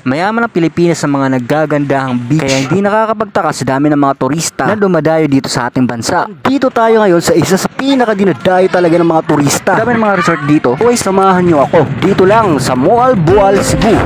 Mayaman ang Pilipinas sa mga naggagandahang beach. Kaya hindi nakakapagtaka sa dami ng mga turista na dumadayo dito sa ating bansa. Dito tayo ngayon sa isa sa pinakadinadayo talaga ng mga turista. Dami ng mga resort dito. Huwag samahan nyo ako. Dito lang sa Moal Boal, Cebu.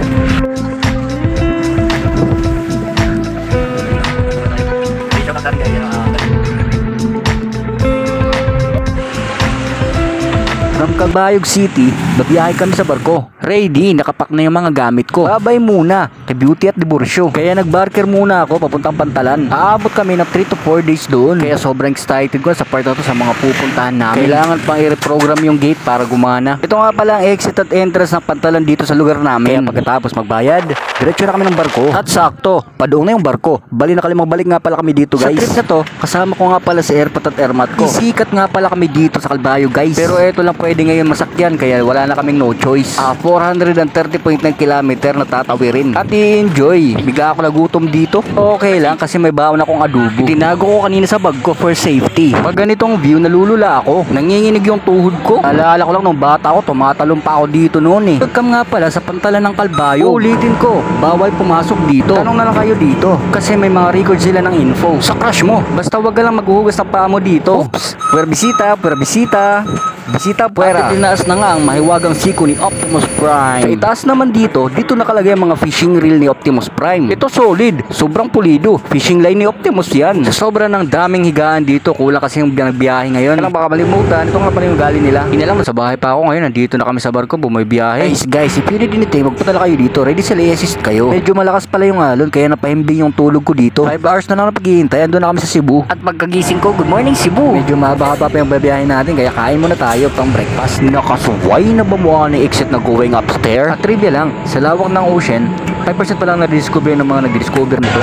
From Calbayog City, babiyahe kami sa barko. Ready, nakapak na yung mga gamit ko. Babay muna kay Beauty at Divorcio. Kaya nagbarker muna ako papuntang Pantalan. Aabot kami ng 3 to 4 days doon. Kaya sobrang excited ko sa part na to sa mga pupuntahan namin. Kailangan pang i-reprogram yung gate para gumana. Ito nga pala ang exit at entrance ng Pantalan dito sa lugar namin. Kaya pagkatapos magbayad, diretso na kami ng barko. At sakto, padoong na yung barko. Bali na magbalik nga pala kami dito, guys. Sa trip na to, kasama ko nga pala si Airpat at Airmat ko. Isikat nga pala kami dito sa Calbayog, guys. Pero eto lang pwede ngayon masakyan, kaya wala na kaming no choice. 430.9 kilometer na tatawirin at i-enjoy. Bigla ako nagutom dito. Okay lang kasi may baon akong adobo. Tinago ko kanina sa bag ko for safety. Pag ganitong view, nalulula ako. Nanginginig yung tuhod ko. Alala ko lang nung bata ako, tumatalon pa ako dito noon eh. Pagkam nga pala sa Pantalan ng Calbayog. Ulitin ko, bawal pumasok dito. Tanong na lang kayo dito kasi may mga record sila ng info. Sa crush mo, basta wag ka lang maghuhugas ng paa mo dito. Oops, puer bisita, puer bisita. Bisita puera. At itinaas na nga ang mahiwagang siko ni Optimus Prime. Sa itaas naman dito nakalagay ang mga fishing reel ni Optimus Prime. Ito solid, sobrang pulido. Fishing line ni Optimus yan. Sa sobra ng daming higaan dito, kulang kasi yung nagbiyahe ngayon. Kailang baka malimutan, ito nga pala yung gali nila. Inalam, sa bahay pa ako ngayon, nandito na kami sa barko, bumibiyahe. Guys, if you need anything, magpunta kayo dito. Ready sila i-assist kayo. Medyo malakas pala yung alon, kaya napahimbing yung tulog ko dito. 5 hours na lang napaghihintay, andun na kami sa Cebu. At pagkagising ko, good morning Cebu. Medyo mahaba-haba pa yung babiyahe natin, kaya kain muna tayo pang breakfast. Nakasuway na ba mo na exit na going upstairs? At trivia lang, sa lawak ng ocean, 5% pa lang na-discover ng mga nag-discover nito.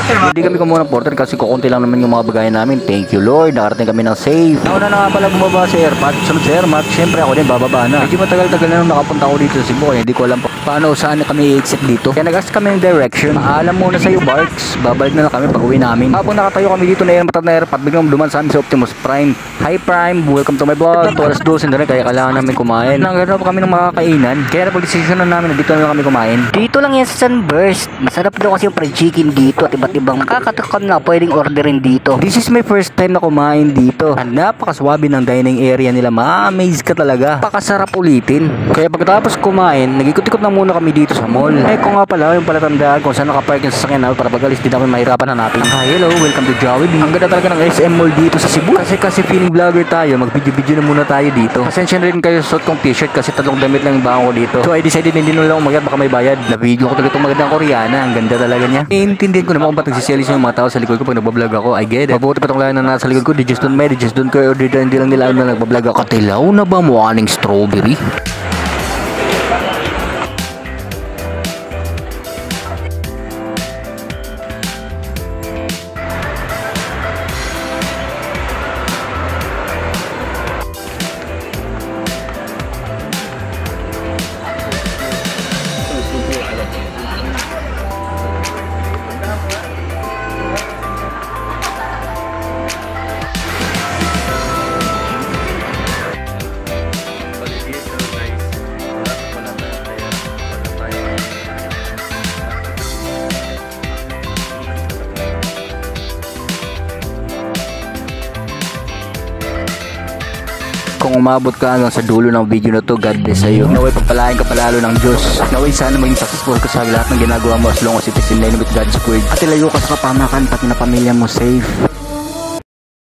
Hindi kami kumuha ng porter kasi kukunti lang naman yung mga bagay namin. Thank you Lord, nakarating kami ng safe. Nauna na nga pala bumaba si Airpat. Sunod si Airmat, syempre ako din bababa na. Medyo matagal-tagal na nung nakapunta ako dito sa Cebu, kaya hindi ko alam paano saan na kami i-exit dito. Kaya nag-ask kami ng direction. Paalam muna sa'yo Barks, babalik na lang kami pag uwi namin. Habang nakatayo kami dito na Airmat at na Airpat, biglang duman sa amin si Optimus Prime. Hi Prime, welcome to my vlog. Alas 12 na rin, kaya kailangan namin kumain. Nanggaroon pa kami ng makakainan, kaya napag-decision na namin na dito na kami kumain. Dito lang yan sa Sunburst. Masarap daw kasi yung fried chicken dito at iba't ibang nakakatakam na pwedeng orderin dito. This is my first time na kumain dito. At napakaswabe ng dining area nila. Ma-amaze ka talaga. Pakasarap ulitin. Kaya pagkatapos kumain, nag-ikot-ikot na muna kami dito sa mall. Kung nga pala yung palatandaan kung saan nakapark yung sasakyan namin para pag-alis din kami mahirapan hanapin. Hello, welcome to Jollibee. Ang ganda talaga ng SM Mall dito sa Cebu. Kasi feeling vlogger tayo, mag-video-video na muna tayo dito. Pasensya rin kayo sa suot kong t-shirt kasi tatlong damit lang yung baon ko dito. So I decided na hindi na lang umakyat, baka may bayad. Na-video ko talaga itong magandang Koreana. Ang ganda talaga niya. Iintindihan ko naman kung ba't nagsiselis yung mga tao sa likod ko pag nagbablog ako. I get it. Mabuti pa itong lahat na nasa likod ko. Di just don't care or hindi lang nila na nagbablog ako. Katilaw na ba mo aning strawberry? Kung umabot ka hanggang sa dulo ng video na to, God bless sa'yo. Naway pagpalain ka palalo ng Diyos. Naway sana maging successful ka sa lahat ng ginagawa mo as long as it is in line with God's word. At ilayo ka sa kapamakan pati na pamilya mo safe.